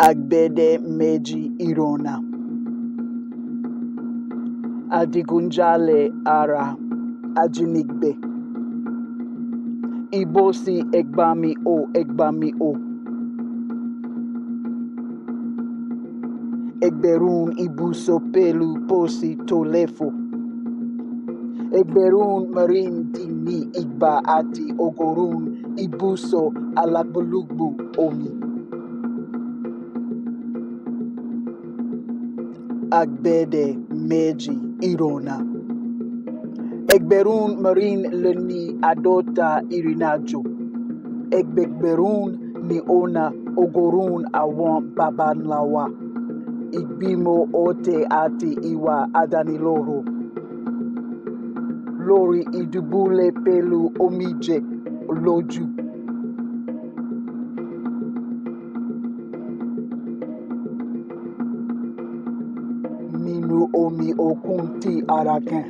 Agbede meji irona. Adigunjale ara ajinigbe. Ibosi egbami o egbami o. Egberun ibuso pelu posi tolefo. Egberun marin dini igba ati ogorun ibuso alagbulugbu omi. Agbede meji irona. Egberun marin leni adota irinajo. Egberun ni ona ogorun awon babanlawa. Igbimo ote ati iwa adaniloro. Lori idubule pelu omije loju. Ninu omi okun ti araken.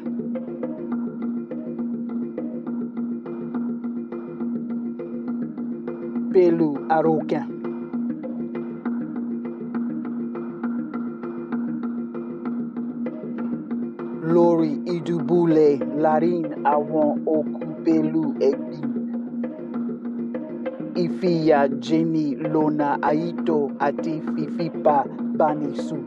Pelu aroken. Lori idubule larin awon oku pelu egbin. Ifiya jeni lona aito ati fifipa banisu.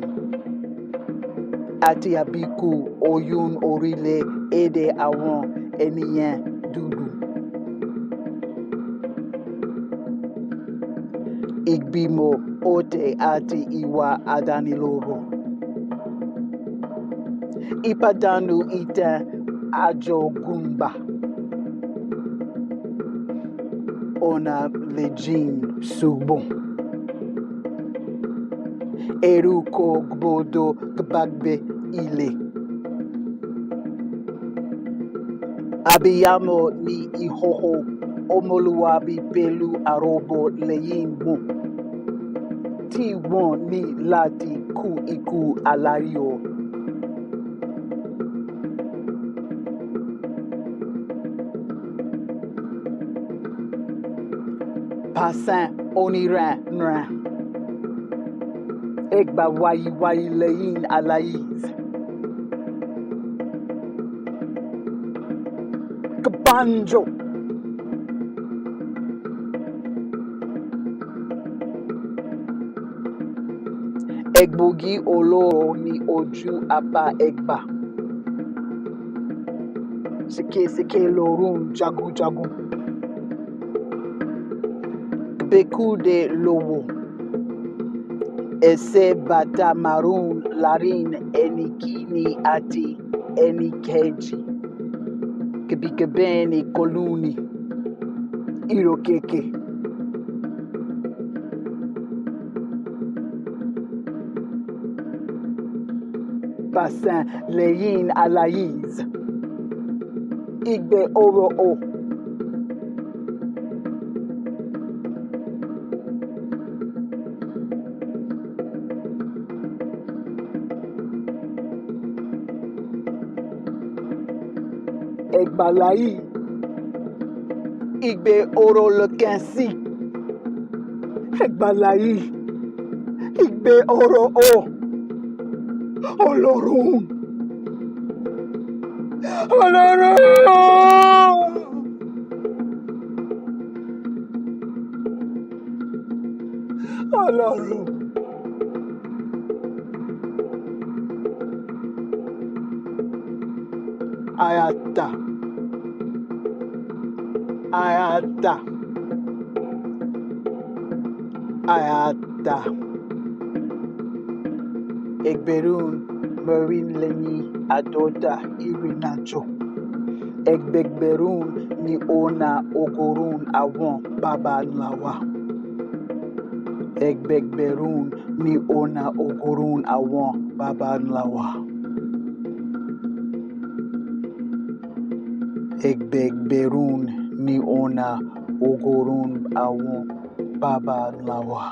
Ati abiku oyun orile ede awon eniyen dudu. Igbimo ote ati iwa adaniloro. Ipadanu ite ajo gumba. Ona lejin subon. Eruko gbodo gbagbe ile. Abiyamo ni ihoho omoluwabi pelu arobo leyin mo. Ti won ni lati ku iku alayo. Pasan oniran nran. Egba wayi leyin alayiz. Kabanjo. Egbogi oloro ni oju apa egba. Sike lorun jagu. Bekude lowo. Ese bata marun larin enikini ati enikeji. Kebikebeni koluni. Irokeke. Pasan leyin alayiz. Igbe oro o. Egbalayi. Igbe oro lekensi. Egbalayi. Igbe oro o. Olorun. Olorun. Ayata. Egberun marine leni adota irinacho. Egberun ni ona ogorun awon babanlawa. Egberun ni ona ogorun awon babanlawa. Egberun ni ona ogorun awon babanlawa.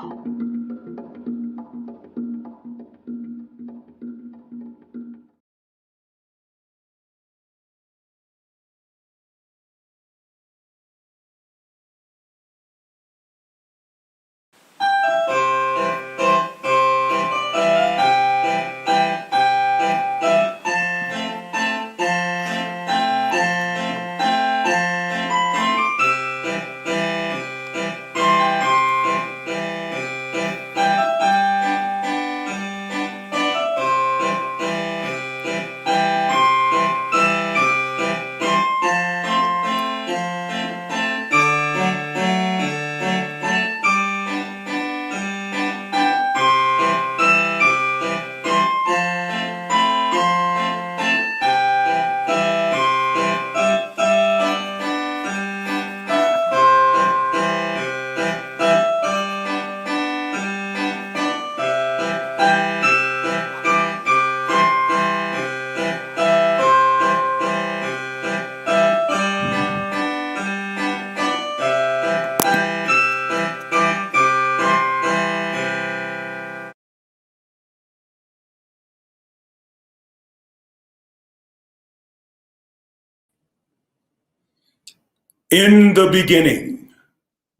In the beginning,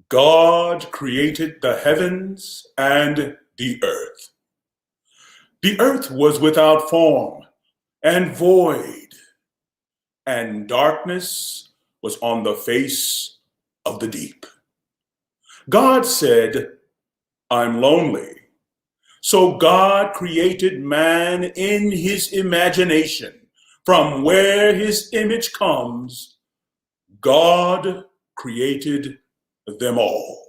God created the heavens and the earth. The earth was without form and void, and darkness was on the face of the deep. God said, I'm lonely. So God created man in his imagination. From where his image comes, God created them all.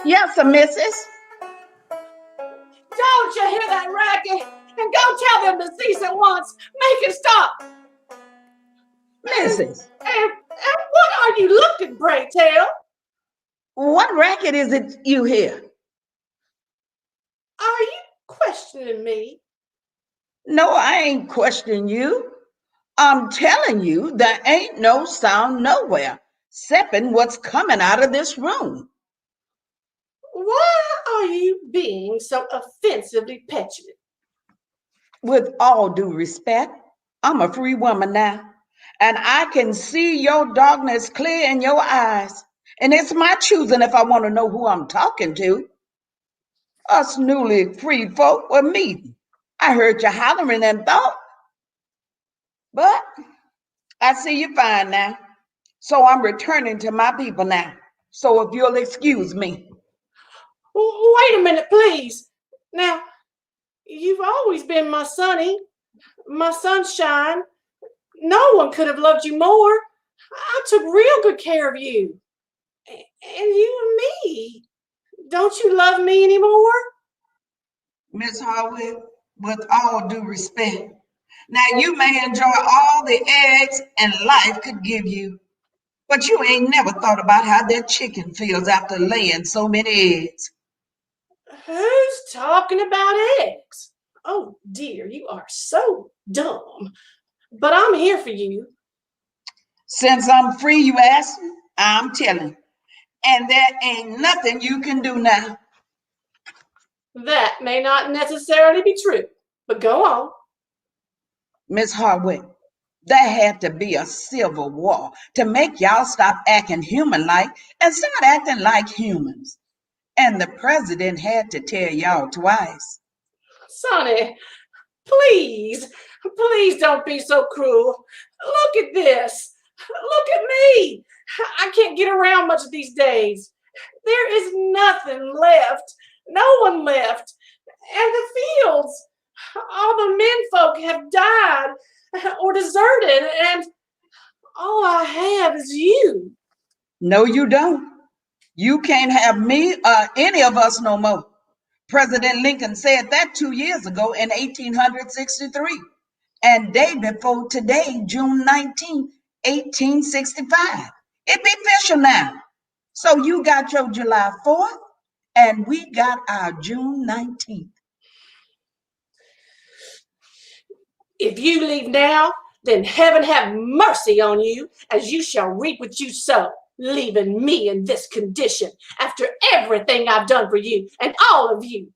Yes, Mrs. Don't you hear that racket? And go tell them to cease at once. Make it stop. Mrs. And what are you looking, pray tell? What racket is it you hear? Are you questioning me? No, I ain't questioning you. I'm telling you there ain't no sound nowhere, excepting what's coming out of this room. Why are you being so offensively petulant? With all due respect, I'm a free woman now, and I can see your darkness clear in your eyes. And it's my choosing if I want to know who I'm talking to. Us newly freed folk were meeting. I heard you hollering and thought, but I see you fine now. So I'm returning to my people now. So if you'll excuse me. Wait a minute, please. Now, you've always been my sonny, my sunshine. No one could have loved you more. I took real good care of you. And you and me. Don't you love me anymore? Miss Harwood, with all due respect, now you may enjoy all the eggs and life could give you, but you ain't never thought about how that chicken feels after laying so many eggs. Who's talking about eggs? Oh dear, you are so dumb. But I'm here for you. Since I'm free, you ask, I'm telling. And there ain't nothing you can do now. That may not necessarily be true, but go on. Miss Harwood, there had to be a civil war to make y'all stop acting human-like and start acting like humans. And the president had to tell y'all twice. Sonny, please don't be so cruel. Look at this. Look at me. I can't get around much these days. There is nothing left. No one left. And the fields, all the men folk have died or deserted, and all I have is you. No, you don't. You can't have me or any of us no more. President Lincoln said that 2 years ago in 1863. And day before today, June 19, 1865. It be official now. So you got your July 4th, and we got our June 19th. If you leave now, then heaven have mercy on you, as you shall reap what you sow, leaving me in this condition after everything I've done for you and all of you.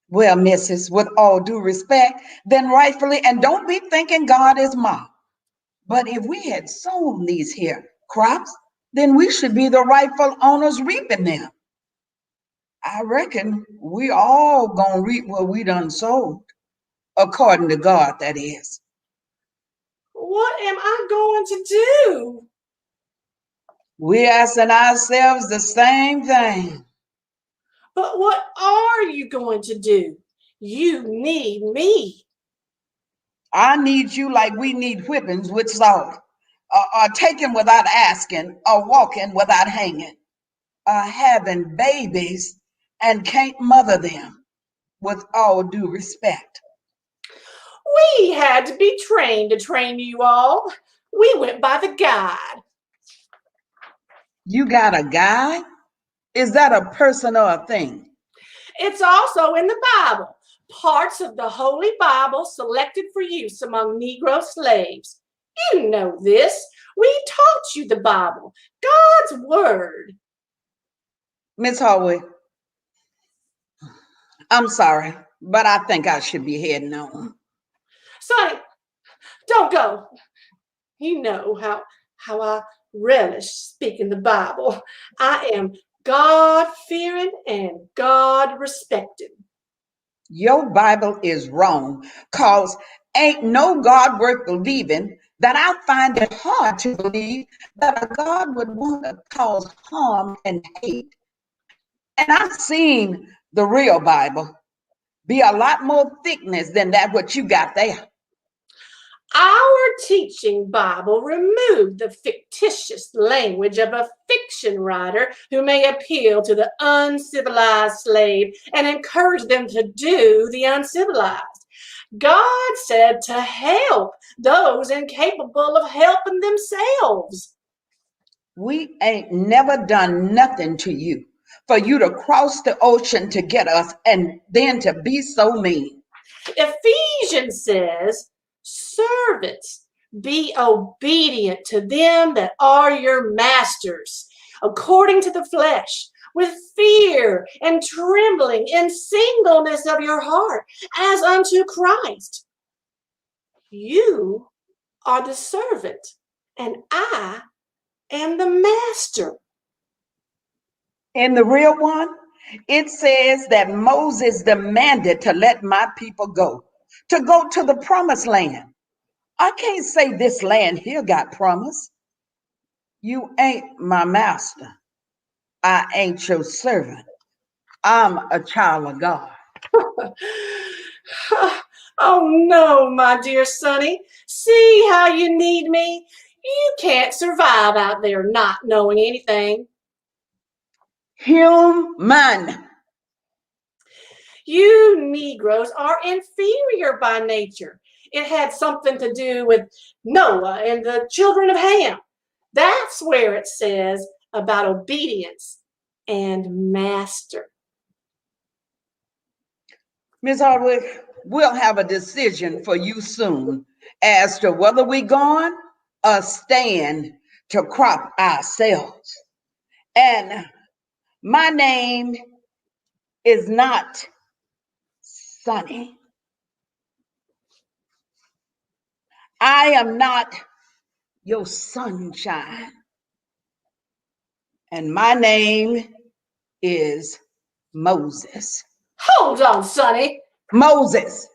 Well, missus, with all due respect, then rightfully, and don't be thinking God is mocked. But if we had sown these here crops, then we should be the rightful owners reaping them. I reckon we all gonna reap what we done sowed, according to God, that is. What am I going to do? We asking ourselves the same thing. But what are you going to do? You need me. I need you like we need whippings with salt, or taking without asking, or walking without hanging, or having babies and can't mother them, with all due respect. We had to be trained to train you all. We went by the guide. You got a guide? Is that a person or a thing? It's also in the Bible, parts of the Holy Bible selected for use among Negro slaves. You know this. We taught you the Bible, God's word. Miss Hallway, I'm sorry, but I think I should be heading on. Sonny, don't go. You know how I relish speaking the Bible. I am God-fearing and God-respecting. Your Bible is wrong, cause ain't no God worth believing. That I find it hard to believe that a God would want to cause harm and hate. And I've seen the real Bible be a lot more thickness than that what you got there. Our teaching Bible removed the fictitious language of a fiction writer who may appeal to the uncivilized slave and encourage them to do the uncivilized. God said to help those incapable of helping themselves. We ain't never done nothing to you for you to cross the ocean to get us and then to be so mean. Ephesians says, servants, be obedient to them that are your masters, according to the flesh, with fear and trembling in singleness of your heart, as unto Christ. You are the servant, and I am the master. In the real one, it says that Moses demanded to let my people go to the promised land. I can't say this land here got promised. You ain't my master. I ain't your servant. I'm a child of God. Oh no, my dear Sonny. See how you need me? You can't survive out there not knowing anything. Human. You Negroes are inferior by nature. It had something to do with Noah and the children of Ham. That's where it says about obedience and master. Miss Hardwick, we'll have a decision for you soon as to whether we going or stand to crop ourselves. And my name is not Sonny. I am not your sunshine. And my name is Moses. Hold on, Sonny. Moses.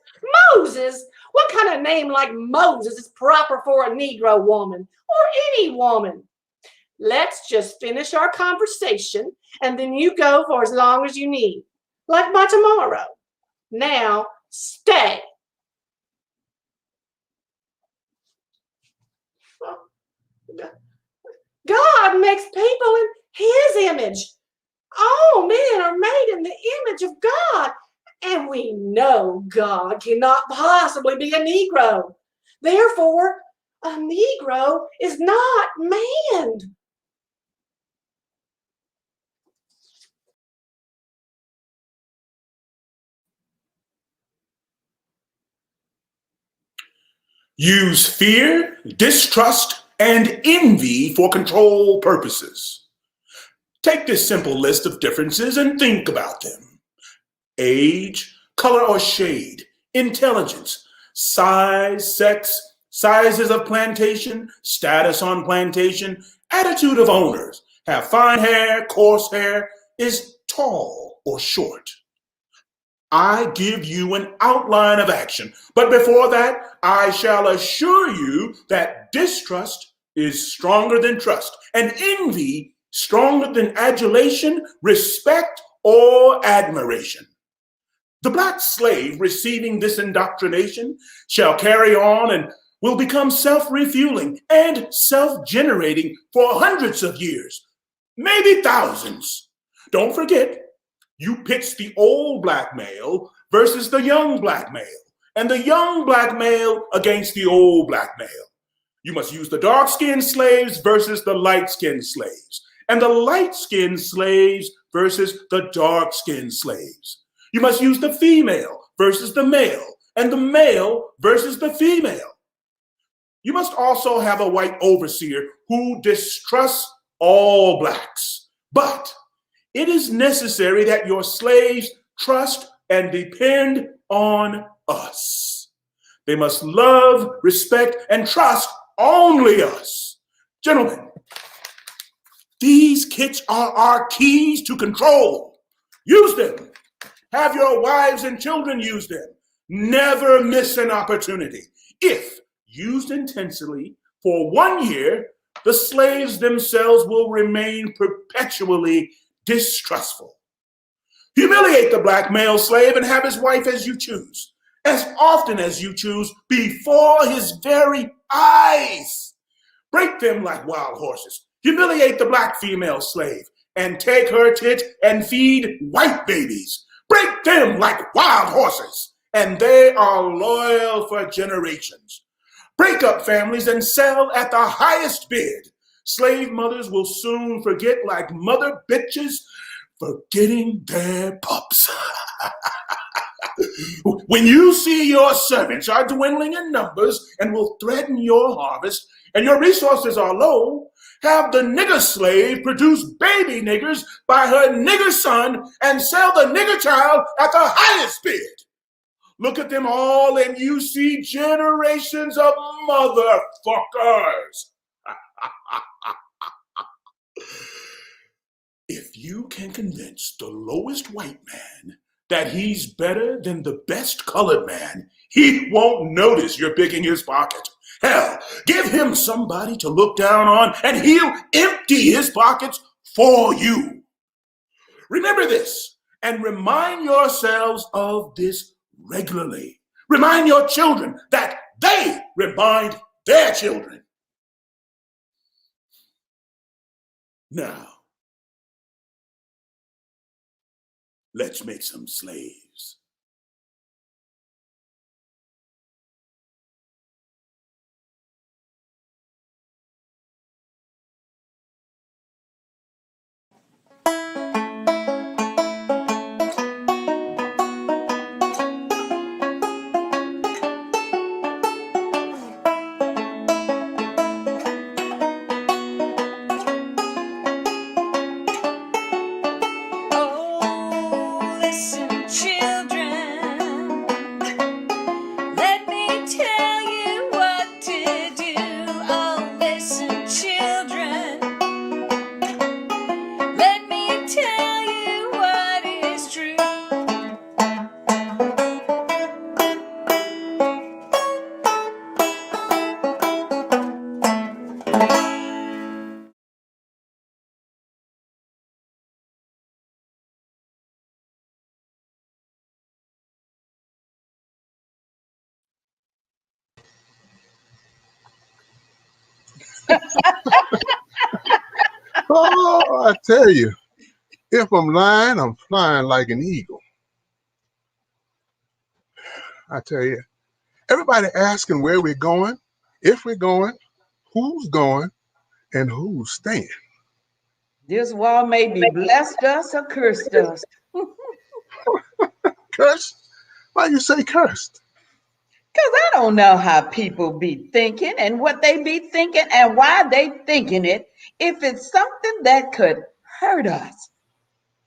Moses? What kind of name like Moses is proper for a Negro woman or any woman? Let's just finish our conversation and then you go for as long as you need, like by tomorrow. Now, stay. God makes people in his image. All men are made in the image of God. And we know God cannot possibly be a Negro. Therefore, a Negro is not man. Use fear, distrust, and envy for control purposes. Take this simple list of differences and think about them. Age, color or shade, intelligence, size, sex, sizes of plantation, status on plantation, attitude of owners, have fine hair, coarse hair, is tall or short. I give you an outline of action, but before that, I shall assure you that distrust is stronger than trust, and envy stronger than adulation, respect, or admiration. The black slave receiving this indoctrination shall carry on and will become self-refueling and self-generating for hundreds of years, maybe thousands. Don't forget, you pitch the old black male versus the young black male, and the young black male against the old black male. You must use the dark-skinned slaves versus the light-skinned slaves, and the light-skinned slaves versus the dark-skinned slaves. You must use the female versus the male, and the male versus the female. You must also have a white overseer who distrusts all blacks. But it is necessary that your slaves trust and depend on us. They must love, respect, and trust only us. Gentlemen, these kits are our keys to control. Use them. Have your wives and children use them. Never miss an opportunity. If used intensely for 1 year, the slaves themselves will remain perpetually distrustful. Humiliate the black male slave and have his wife as you choose, as often as you choose, before his very eyes. Break them like wild horses. Humiliate the black female slave and take her tit and feed white babies. Break them like wild horses, and they are loyal for generations. Break up families and sell at the highest bid. Slave mothers will soon forget like mother bitches forgetting their pups. When you see your servants are dwindling in numbers and will threaten your harvest, and your resources are low, have the nigger slave produce baby niggers by her nigger son and sell the nigger child at the highest bid. Look at them all and you see generations of motherfuckers. If you can convince the lowest white man that he's better than the best colored man, he won't notice you're picking his pocket. Hell, give him somebody to look down on and he'll empty his pockets for you. Remember this and remind yourselves of this regularly. Remind your children that they remind their children. Now, let's make some slaves. Oh, I tell you, if I'm lying, I'm flying like an eagle. I tell you, everybody asking where we're going, if we're going, who's going, and who's staying. This wall maybe blessed us or cursed us. Cursed? Why you say cursed? Because I don't know how people be thinking and what they be thinking and why they thinking it if it's something that could hurt us.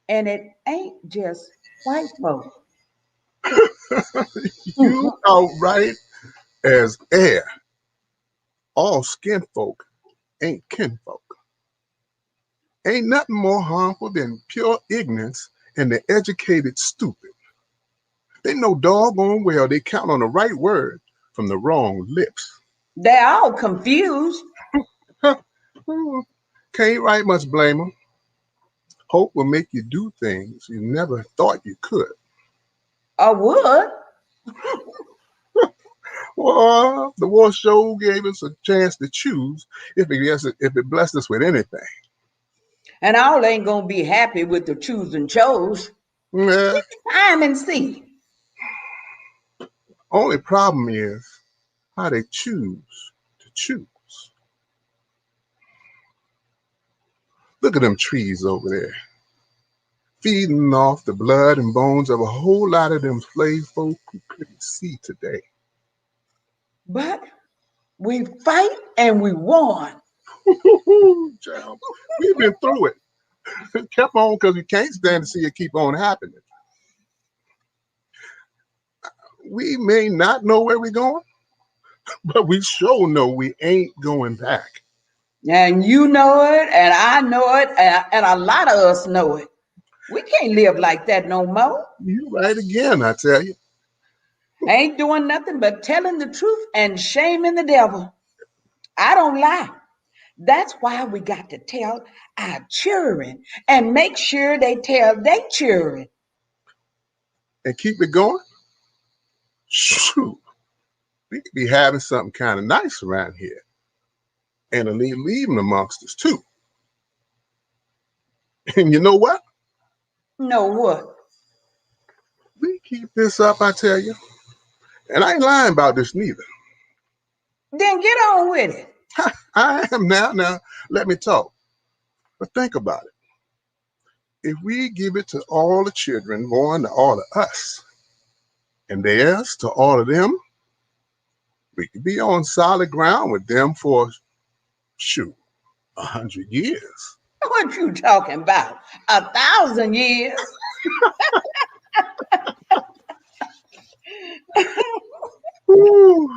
And it ain't just white folk. You outright as air. All skin folk ain't kinfolk. Ain't nothing more harmful than pure ignorance and the educated stupid. They know doggone well they count on the right word from the wrong lips. They're all confused. Can't right much blame them. Hope will make you do things you never thought you could. Or would. Well, the war show gave us a chance to choose if it blessed us with anything. And all ain't gonna be happy with the choose and chose. Yeah. Time and see. Only problem is how they choose to choose. Look at them trees over there, feeding off the blood and bones of a whole lot of them slave folk who couldn't see today. But we fight and we won. Child, we've been through it. Kept on because we can't stand to see it keep on happening. We may not know where we're going, but we sure know we ain't going back. And you know it, and I know it, and a lot of us know it. We can't live like that no more. You right again, I tell you. Ain't doing nothing but telling the truth and shaming the devil. I don't lie. That's why we got to tell our children and make sure they tell their children. And keep it going. Shoot, we could be having something kind of nice around here. And a leaving amongst us too. And you know what? Know what? We keep this up, I tell you. And I ain't lying about this neither. Then get on with it. I am now. Now, let me talk. But think about it. If we give it to all the children born to all of us, and theirs to all of them, we could be on solid ground with them for, shoot, 100 years. What you talking about? 1,000 years? Ooh.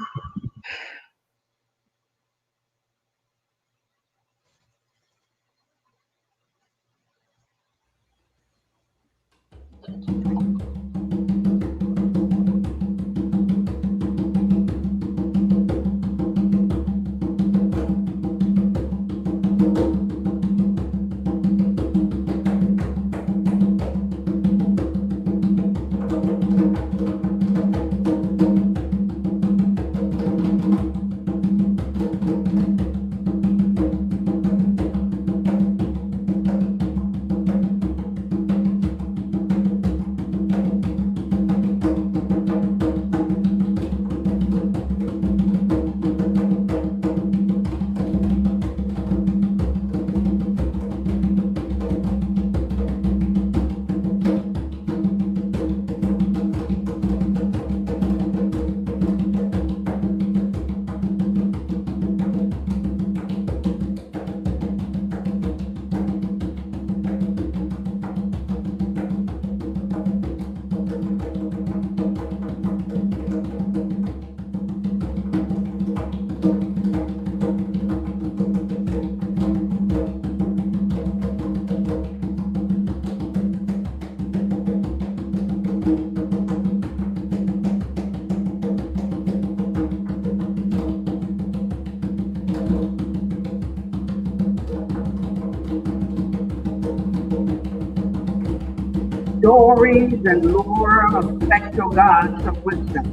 Stories and lore of spectral gods of wisdom,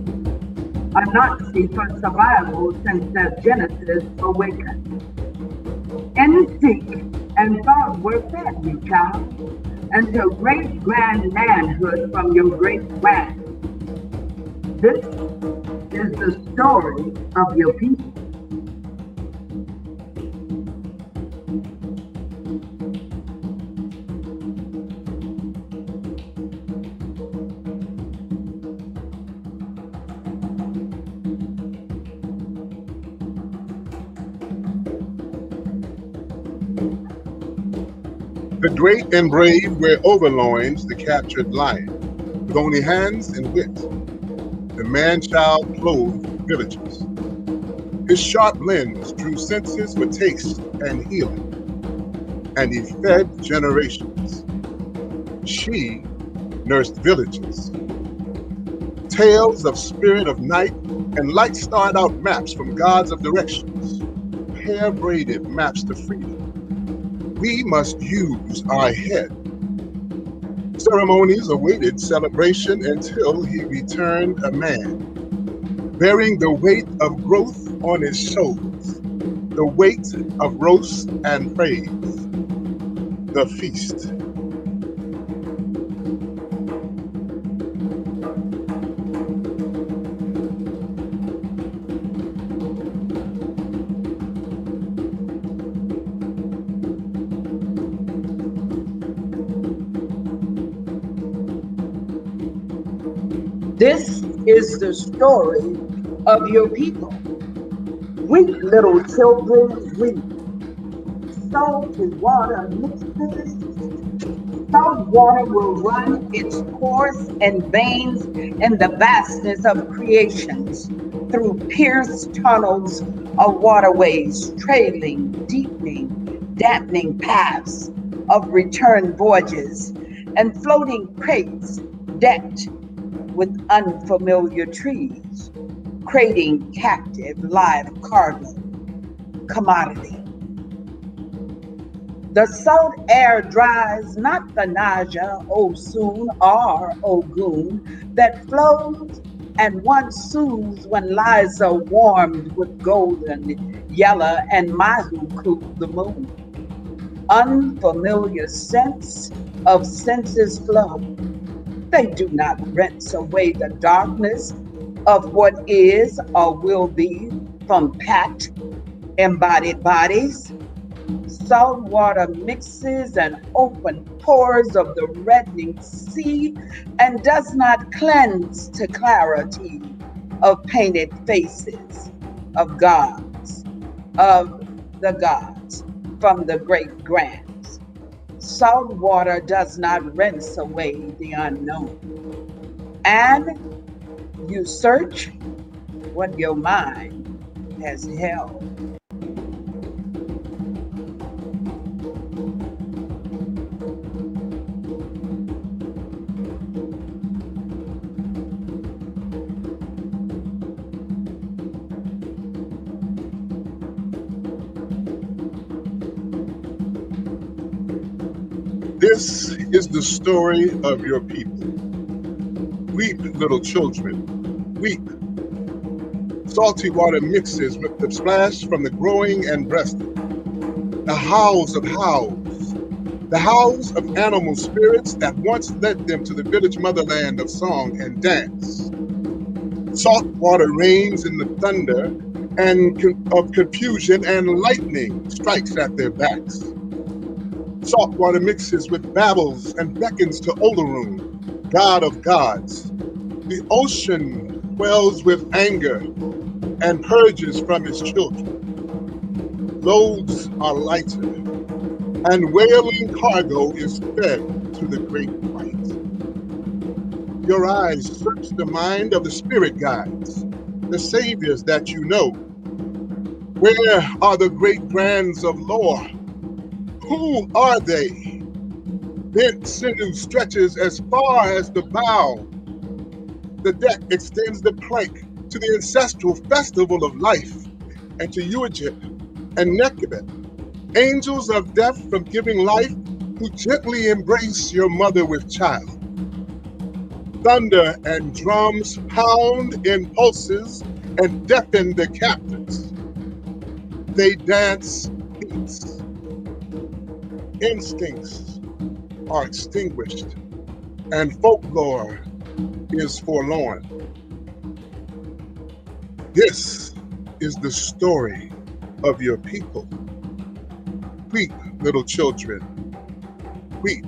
a Nazi for survival since their genesis awakened. Instinct and thought were fed, you child, until great grand manhood from your great grand. This is the story of your people. The great and brave wear overloins, the captured lion, with only hands and wit. The man-child clothed villages. His sharp lens drew senses for taste and healing, and he fed generations. She nursed villages. Tales of spirit of night and light starred out maps from gods of directions, hair-braided maps to freedom. We must use our head. Ceremonies awaited celebration until he returned a man, bearing the weight of growth on his shoulders, the weight of roast and praise, the feast. This is the story of your people. Weep, little children, weep. Salty water mixes. Salt water will run its course and veins in the vastness of creations, through pierced tunnels of waterways, trailing, deepening, dampening paths of return voyages, and floating crates decked with unfamiliar trees, crating captive live cargo, commodity. The salt air dries not the nausea, O soon, or O goon, that flows and once soothes when lies are warmed with golden yellow and mahu cooled the moon. Unfamiliar sense of senses flow. They do not rinse away the darkness of what is or will be from packed, embodied bodies. Salt water mixes and open pores of the reddening sea and does not cleanse to clarity of painted faces of gods, of the gods from the great grands. Salt water does not rinse away the unknown. And you search what your mind has held. This is the story of your people. Weep, little children, weep. Salty water mixes with the splash from the growing and breasted. The howls of animal spirits that once led them to the village motherland of song and dance. Salt water rains in the thunder and of confusion, and lightning strikes at their backs. Salt water mixes with babbles and beckons to Olorum, god of gods. The ocean wells with anger and purges from its children. Loads are lighter, and wailing cargo is fed to the great white. Your eyes search the mind of the spirit guides, the saviors that you know. Where are the great grands of lore? Who are they? Bent sinew stretches as far as the bow. The deck extends the plank to the ancestral festival of life, and to Uajit and Nekabet, angels of death from giving life, who gently embrace your mother with child. Thunder and drums pound in pulses and deafen the captives. They dance beats. Instincts are extinguished, and folklore is forlorn. This is the story of your people. Weep, little children, weep.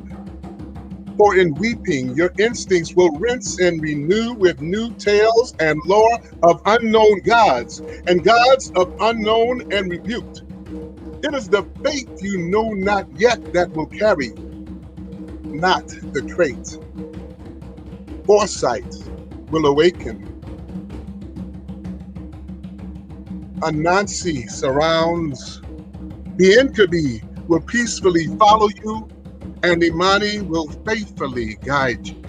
For in weeping, your instincts will rinse and renew with new tales and lore of unknown gods, and gods of unknown and rebuked. It is the fate you know not yet that will carry you, not the crate. Foresight will awaken. Anansi surrounds. The Inkabi will peacefully follow you, and Imani will faithfully guide you.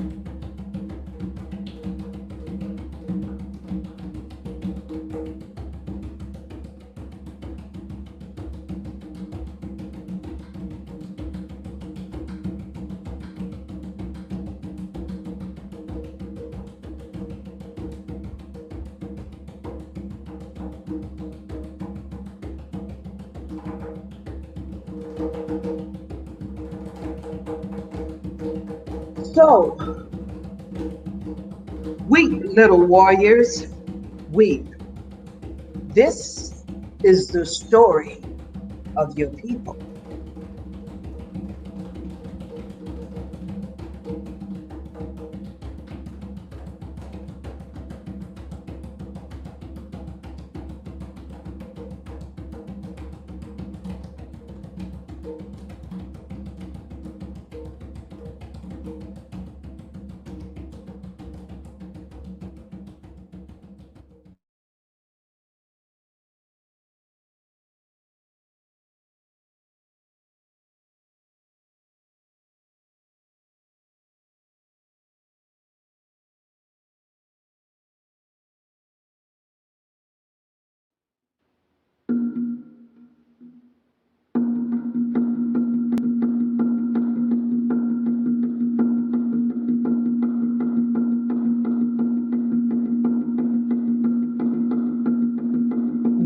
So, weep, little warriors, weep. This is the story of your people.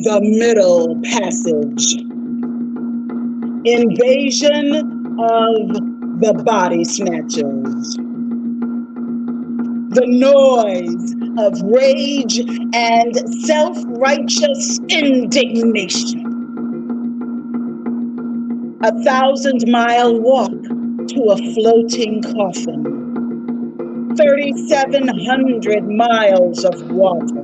The Middle Passage. Invasion of the Body Snatchers. The noise of rage and self-righteous indignation. 1,000-mile walk to a floating coffin. 3,700 miles of water.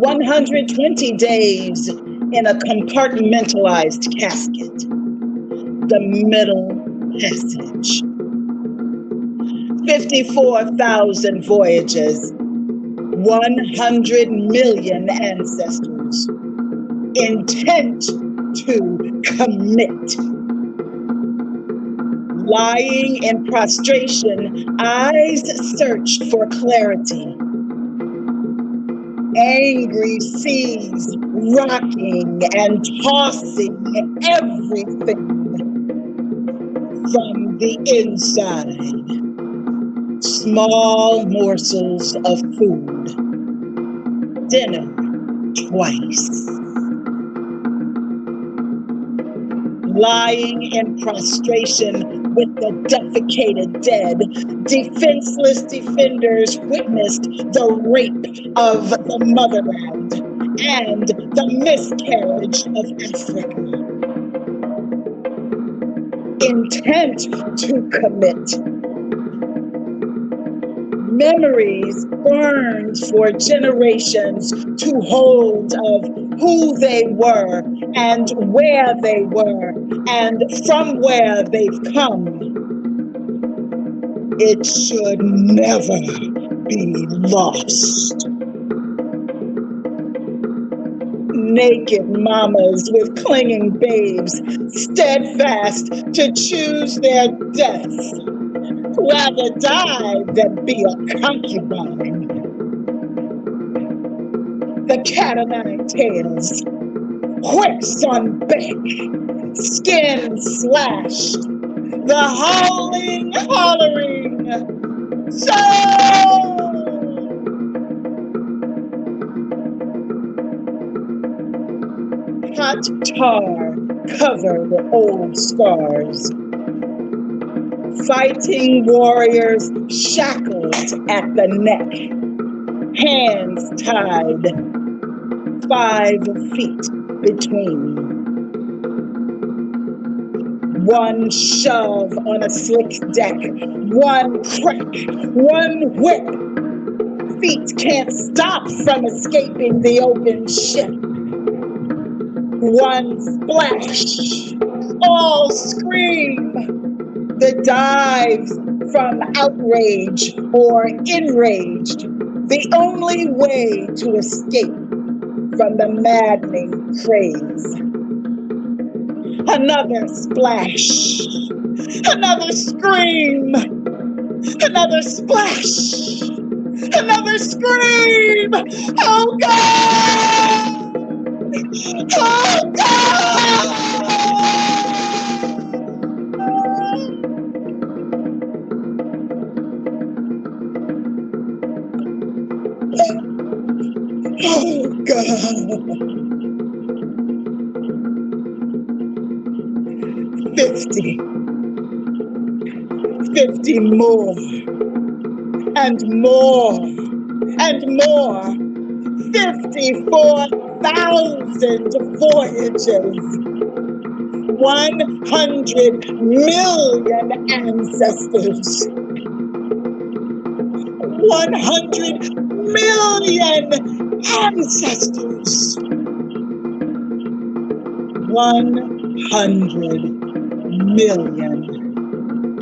120 days in a compartmentalized casket. The Middle Passage. 54,000 voyages. 100 million ancestors. Intent to commit. Lying in prostration, eyes searched for clarity. Angry seas rocking and tossing everything from the inside. Small morsels of food. Dinner twice. Lying in prostration with the defecated dead, defenseless defenders witnessed the rape of the motherland and the miscarriage of Africa. Intent to commit. Memories burned for generations to hold of who they were and where they were and from where they've come. It should never be lost. Naked mamas with clinging babes, steadfast to choose their deaths. Rather die than be a concubine. The cat o' nine tails, whips on back, skin slashed, the howling, hollering, so! Hot tar covered old scars. Fighting warriors shackled at the neck, hands tied, 5 feet between. One shove on a slick deck, one crack, one whip. Feet can't stop from escaping the open ship. One splash, all scream. The dives from outrage or enraged, the only way to escape from the maddening craze. Another splash, another scream, another splash, another scream. Oh God! Oh God! Oh God. 50 more, and more, and more. 54,000 voyages. 100 million ancestors. 100 million ancestors. 100 million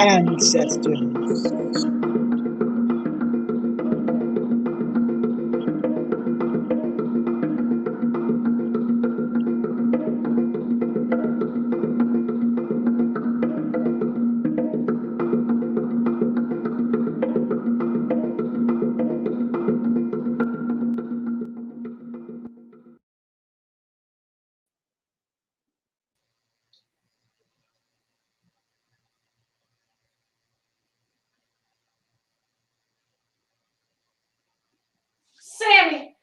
ancestors. Sammy!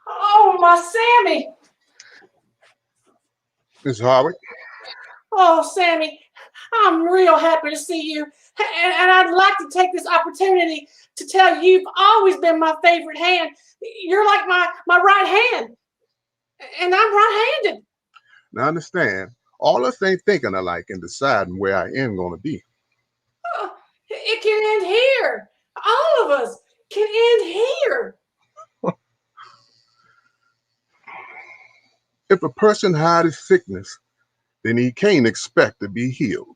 Oh, my Sammy! Miss Howard. Oh, Sammy, I'm real happy to see you. And I'd like to take this opportunity to tell you you've always been my favorite hand. You're like my right hand. And I'm right-handed. Now understand, all us ain't thinking alike and deciding where I am going to be. Oh, it can end here. All of us can end here. If a person hides his sickness, then he can't expect to be healed.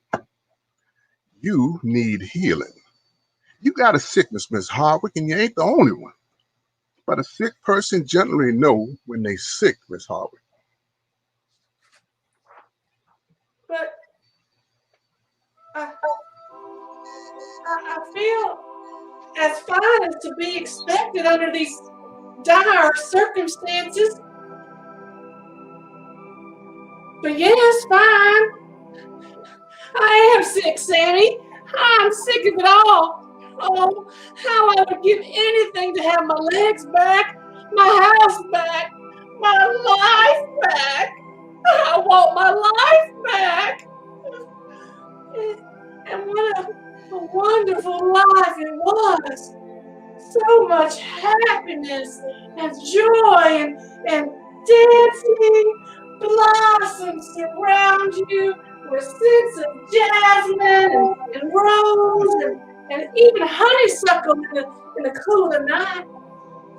You need healing. You got a sickness, Miss Hardwick, and you ain't the only one. But a sick person generally know when they sick, Miss Hardwick. But I feel as fine as to be expected under these dire circumstances. But yes, fine. I am sick, Sammy. I'm sick of it all. Oh, how I would give anything to have my legs back, my house back, my life back. I want my life back. And what a wonderful life it was. So much happiness and joy and dancing. Blossoms surround you with scents of jasmine and rose and even honeysuckle in the cool of the night.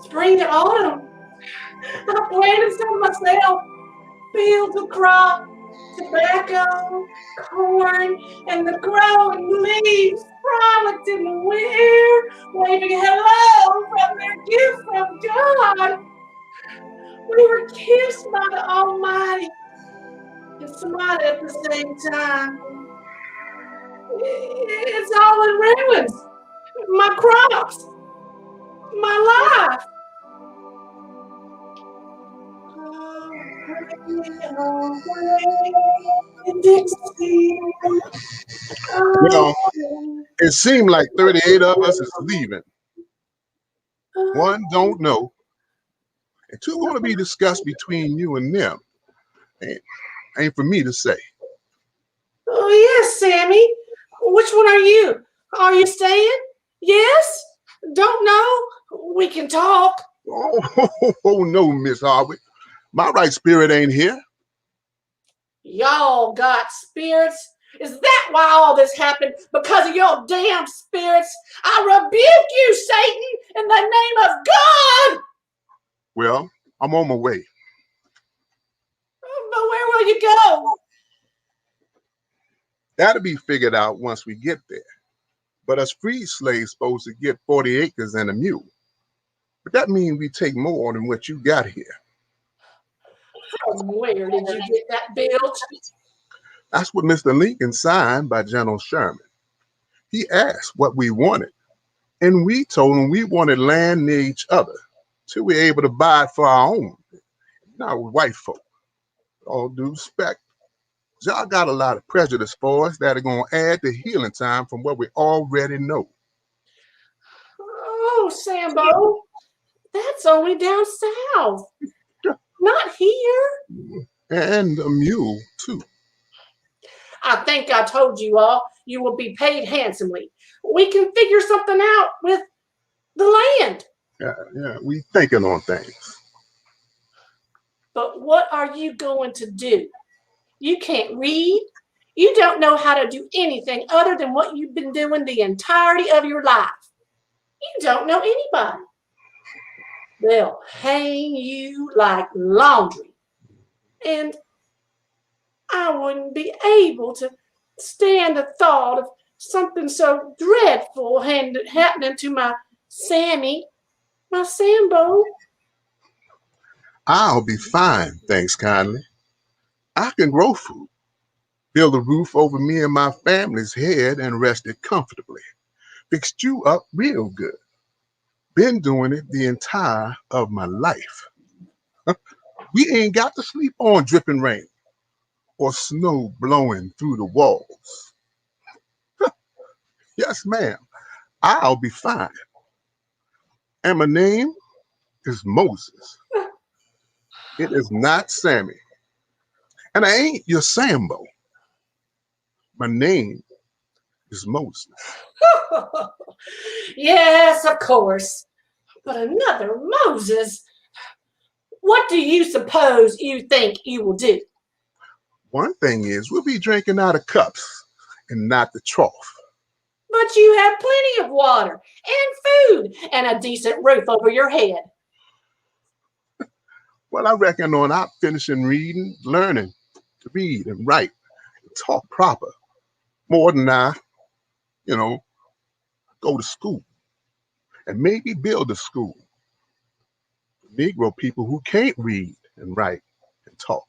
Spring and autumn. I planted some myself. Fields of crop, tobacco, corn, and the growing leaves frolicked in the wind, waving hello from their gift from God. We were kissed by the Almighty and smiled at the same time. It's all in ruins. My crops, my life. Dixie. Well, it seemed like 38 of us is leaving. One don't know, and two going to be discussed between you and them. Ain't for me to say. Oh, yes, Sammy. Which one are you? Are you staying? Yes? Don't know? We can talk. Oh no, Miss Hardwick. My right spirit ain't here. Y'all got spirits? Is that why all this happened? Because of your damn spirits? I rebuke you, Satan, in the name of God! Well, I'm on my way. But where will you go? That'll be figured out once we get there. But us free slaves supposed to get 40 acres and a mule. But that means we take more than what you got here. From where did you get that bilge? That's what Mr. Lincoln signed by General Sherman. He asked what we wanted, and we told him we wanted land near each other till we're able to buy it for our own. Not with white folk. With all due respect, y'all got a lot of prejudice for us that are going to add to healing time from what we already know. Oh, Sambo, that's only down south. Not here. And a mule, too. I think I told you all you will be paid handsomely. We can figure something out with the land. Yeah, we thinking on things. But what are you going to do? You can't read. You don't know how to do anything other than what you've been doing the entirety of your life. You don't know anybody. They'll hang you like laundry. And I wouldn't be able to stand the thought of something so dreadful happening to my Sammy, my Sambo. I'll be fine, thanks kindly. I can grow food, build a roof over me and my family's head and rest it comfortably. Fixed you up real good. Been doing it the entire of my life. We ain't got to sleep on dripping rain or snow blowing through the walls. Yes, ma'am, I'll be fine. And my name is Moses. It is not Sammy. And I ain't your Sambo. My name is Moses. Yes, of course. But another Moses. What do you suppose you think you will do? One thing is, we'll be drinking out of cups and not the trough. But you have plenty of water and food and a decent roof over your head. Well, I reckon on our finishing reading, learning to read and write and talk proper, more than I, go to school and maybe build a school for Negro people who can't read and write and talk.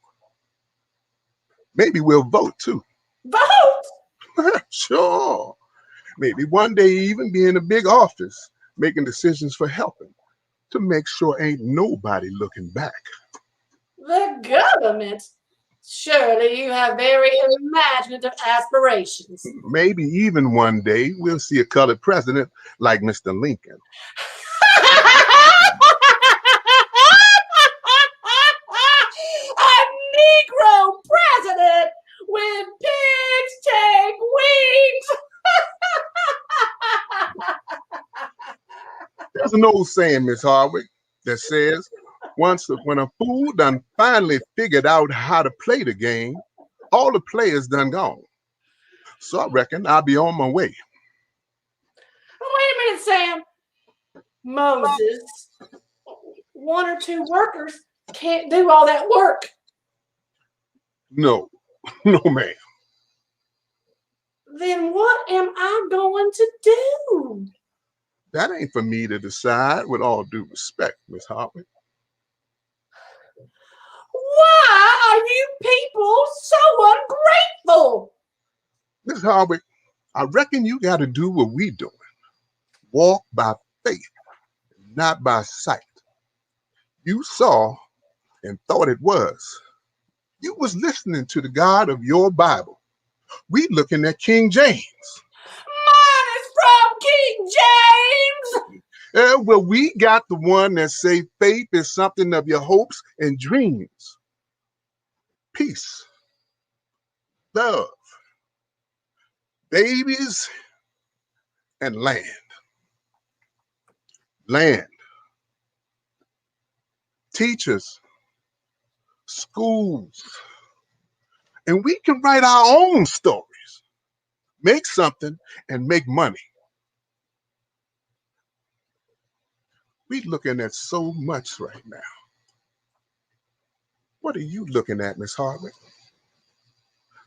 Maybe we'll vote too. Vote? Sure. Maybe one day even be in a big office making decisions for helping to make sure ain't nobody looking back. The government? Surely you have very imaginative aspirations. Maybe even one day we'll see a colored president like Mr. Lincoln. A Negro president with pigs take wings. There's an old saying, Miss Hardwick, that says, when a fool done finally figured out how to play the game, all the players done gone. So I reckon I'll be on my way. Wait a minute, Sam. Moses, one or two workers can't do all that work. No, no, ma'am. Then what am I going to do? That ain't for me to decide, with all due respect, Miss Hardwick. Why are you people so ungrateful? Miss Hardwick, I reckon you got to do what we doing. Walk by faith, not by sight. You saw and thought it was. You was listening to the God of your Bible. We looking at King James. Mine is from King James. Well, we got the one that say faith is something of your hopes and dreams. Peace, love, babies, and land. Land. Teachers, schools, and we can write our own stories, make something, and make money. We're looking at so much right now. What are you looking at, Miss Hardwick?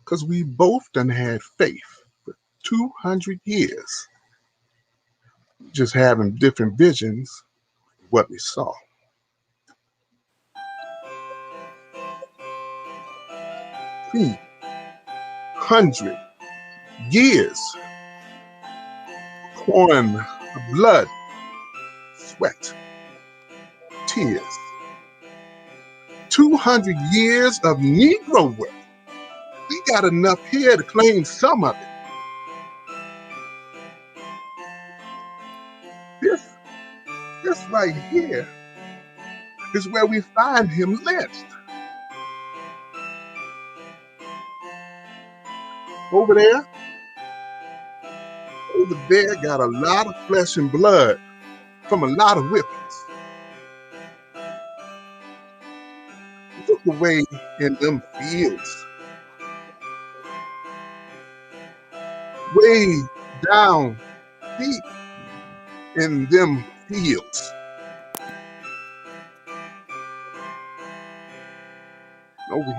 Because we both done had faith for 200 years. Just having different visions of what we saw. Hmm. 100 years. Pouring blood, sweat, tears. 200 years of Negro work. We got enough here to claim some of it. This right here is where we find him lynched. Over there got a lot of flesh and blood from a lot of whippings. Look away in them fields. Way down deep in them fields. Over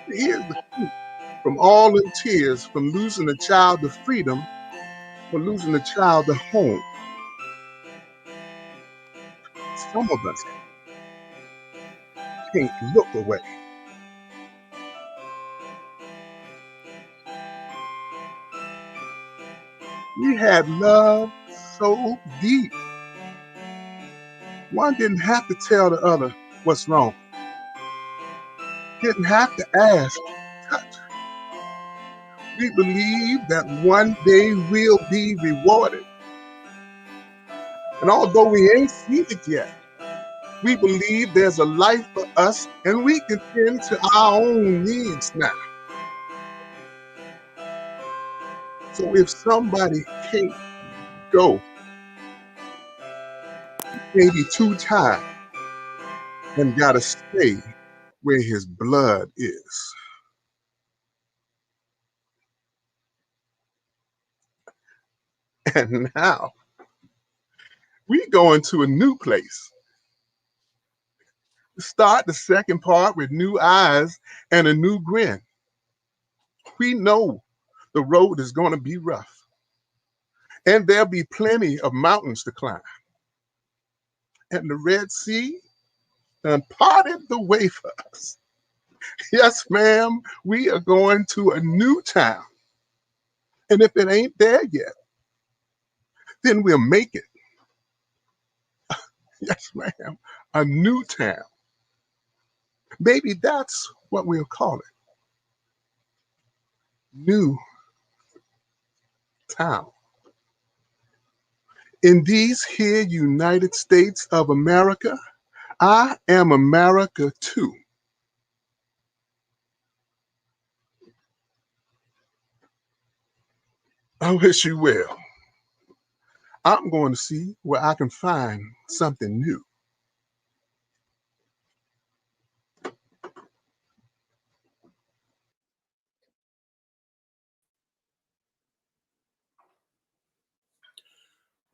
here's the fruit from all the tears, from losing a child to freedom, from losing a child to home. Some of us can't look away. We had love so deep. One didn't have to tell the other what's wrong. Didn't have to ask, touch. We believe that one day we'll be rewarded. And although we ain't seen it yet, We believe there's a life for us and we can tend to our own needs now. So if somebody can't go, maybe too tired and gotta stay where his blood is. And now we going to a new place. Start the second part with new eyes and a new grin. We know the road is going to be rough and there'll be plenty of mountains to climb. And the Red Sea done parted the way for us. Yes, ma'am, we are going to a new town. And if it ain't there yet, then we'll make it. Yes, ma'am, a new town. Maybe that's what we'll call it. New town. In these here United States of America, I am America too. I wish you well. I'm going to see where I can find something new.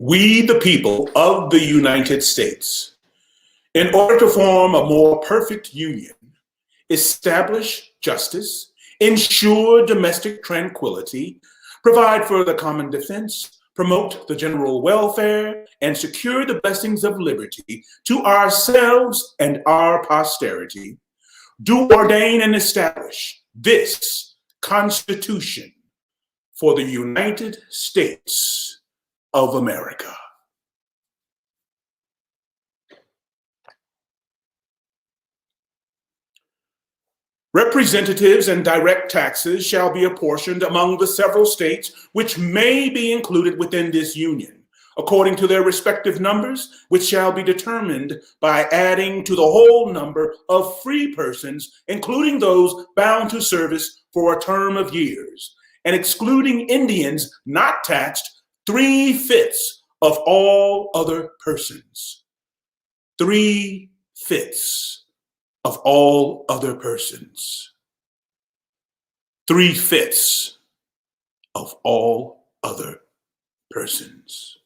We, the people of the United States, in order to form a more perfect union, establish justice, ensure domestic tranquility, provide for the common defense, promote the general welfare, and secure the blessings of liberty to ourselves and our posterity, do ordain and establish this Constitution for the United States of America. Representatives and direct taxes shall be apportioned among the several states which may be included within this union, according to their respective numbers, which shall be determined by adding to the whole number of free persons, including those bound to service for a term of years, and excluding Indians not taxed 3/5 of all other persons. 3/5 of all other persons. 3/5 of all other persons.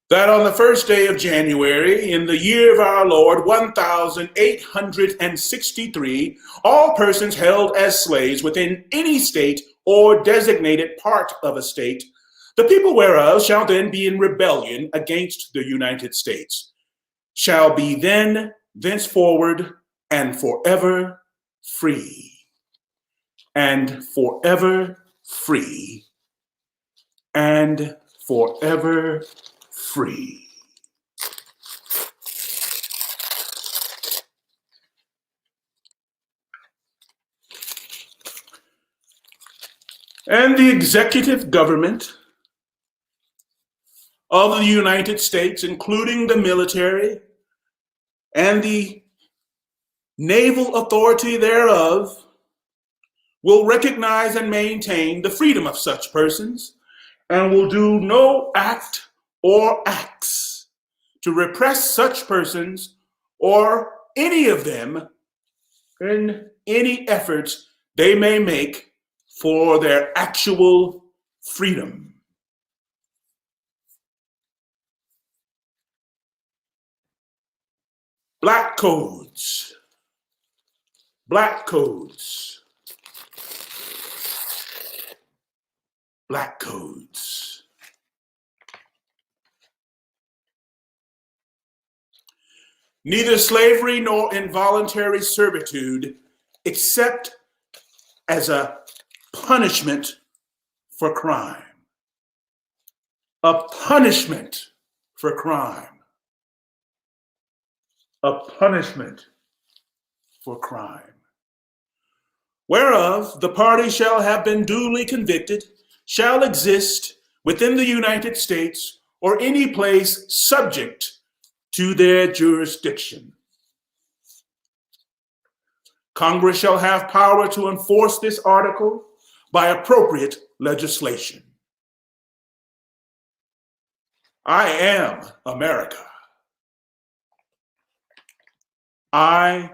That on the first day of January, in the year of our Lord, 1863, all persons held as slaves within any state or designated part of a state, the people whereof shall then be in rebellion against the United States, shall be then, thenceforward, and forever free. And forever free. And forever free. And the executive government of the United States, including the military and the naval authority thereof, will recognize and maintain the freedom of such persons and will do no act or acts to repress such persons or any of them in any efforts they may make for their actual freedom. Black codes. Black codes. Black codes. Neither slavery nor involuntary servitude, except as a punishment for crime. A punishment for crime. A punishment for crime. whereof the party shall have been duly convicted, shall exist within the United States or any place subject to their jurisdiction. Congress shall have power to enforce this article by appropriate legislation. I am America. I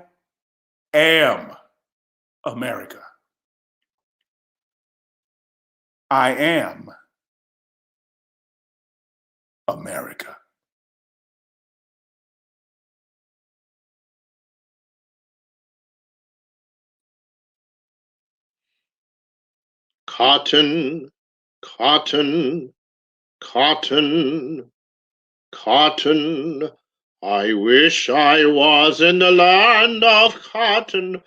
am America. I am America. Cotton, cotton, cotton, cotton. I wish I was in the land of cotton.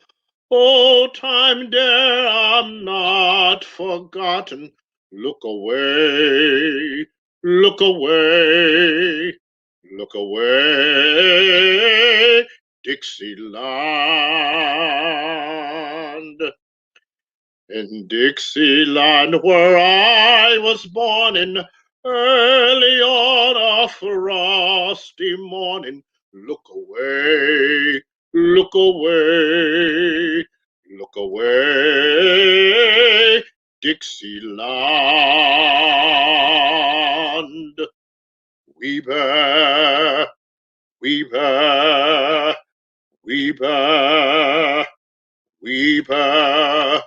Oh, time there, I'm not forgotten. Look away, look away, look away, Dixieland. In Dixieland, where I was born in early on a frosty morning, look away, look away, look away, Dixieland. Weber, Weber, Weber, Weber.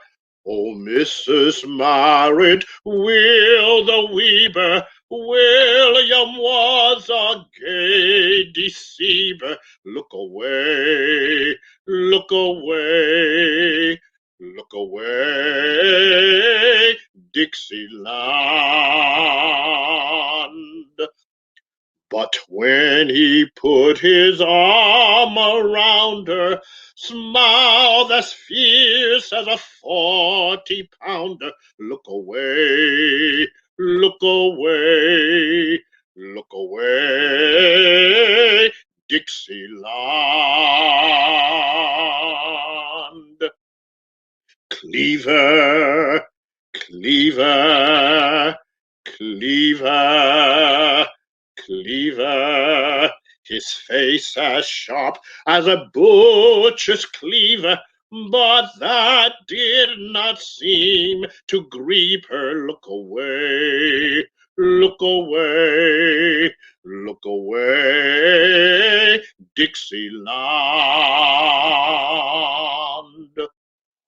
Oh, Mrs. Marriott, Will the Weber, William was a gay deceiver. Look away, look away, look away, Dixieland. But when he put his arm around her, smile as fierce as a 40-pounder, look away, look away, look away, Dixieland. Cleaver, cleaver, cleaver, cleaver, his face as sharp as a butcher's cleaver, but that did not seem to grieve her. Look away, look away, look away, Dixieland.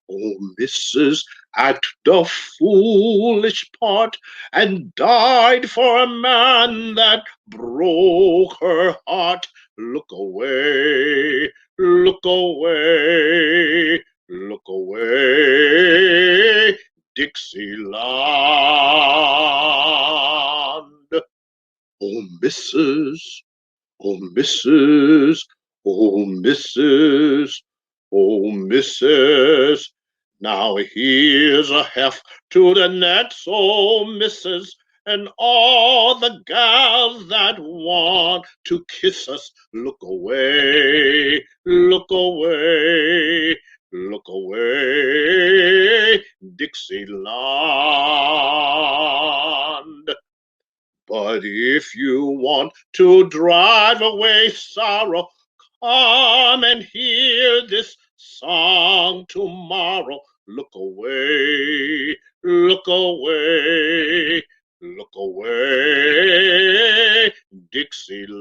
Oh, Mrs. act the foolish part and died for a man that broke her heart. Look away, look away, look away, Dixieland. Oh, Mrs. Oh, Mrs. Oh, Mrs. Oh, Mrs. Now here's a heft to the net, so Mrs. And all the gals that want to kiss us, look away, look away, look away, Dixieland. But if you want to drive away sorrow, come and hear this song tomorrow. Look away, look away, look away, Dixieland.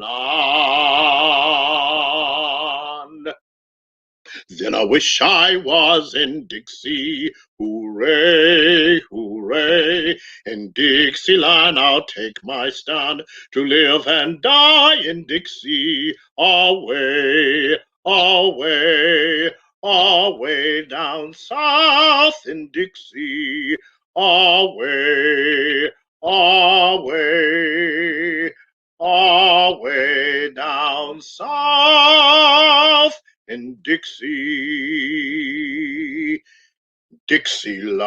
Then I wish I was in Dixie. Hooray, hooray. In Dixieland I'll take my stand to live and die in Dixie. Away, away, away down south in Dixie. Away, away, away down south in Dixie, Dixieland.